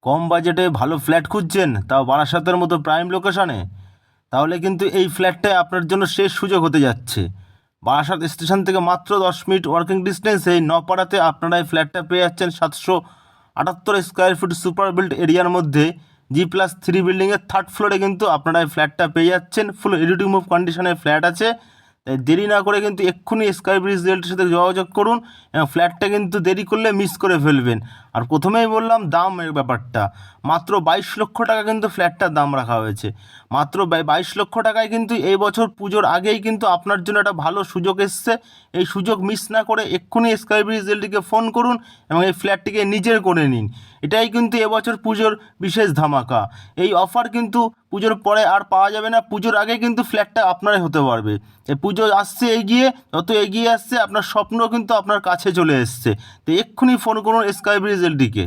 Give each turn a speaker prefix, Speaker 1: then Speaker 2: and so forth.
Speaker 1: কম বাজেটে ভালো ফ্ল্যাট খুঁজছেন, তাও বারাসাতের মতো প্রাইম লোকেশনে, তাহলে কিন্তু এই ফ্ল্যাটটাই আপনার জন্য শেষ সুযোগ হতে যাচ্ছে। বারাসাত স্টেশন থেকে মাত্র 10 মিনিট ওয়ার্কিং ডিস্টেন্সে নপাড়াতে আপনারা এই ফ্ল্যাটটা পেয়ে যাচ্ছেন 778 স্কোয়ার ফিট সুপার বিল্ড এরিয়ার মধ্যে G+3 বিল্ডিংয়ের থার্ড ফ্লোরে কিন্তু আপনারা এই ফ্ল্যাটটা পেয়ে যাচ্ছেন। ফুল রেডি টু মুভ কন্ডিশনের ফ্ল্যাট আছে। তাই দেরি না করে কিন্তু এক্ষুনি স্কাই ব্রিজ রিয়েলটির সাথে যোগাযোগ করুন, এবং ফ্ল্যাটটা কিন্তু দেরি করলে মিস করে ফেলবেন। আর প্রথমেই বললাম দামের ব্যাপারটা, মাত্র 22 লক্ষ টাকা কিন্তু ফ্ল্যাটটার দাম রাখা হয়েছে। মাত্র 22 লক্ষ টাকায় কিন্তু এই বছর পুজোর আগেই কিন্তু আপনার জন্য একটা ভালো সুযোগ এসছে। এই সুযোগ মিস না করে এক্ষুনি স্কাই ব্রিজ রিয়েলটিকে ফোন করুন এবং এই ফ্ল্যাটটিকে নিজের করে নিন। এটাই কিন্তু এবছর পুজোর বিশেষ ধামাকা। এই অফার কিন্তু পুজোর পরে আর পাওয়া যাবে না, পুজোর আগে কিন্তু ফ্ল্যাটটা আপনারাই হতে পারবে। এই পুজো আসছে এগিয়ে, যত এগিয়ে আসছে আপনার স্বপ্ন কিন্তু আপনার কাছে চলে এসছে। তো এক্ষুনি ফোন করুন স্কাই ব্রিজ রিয়েলটিকে।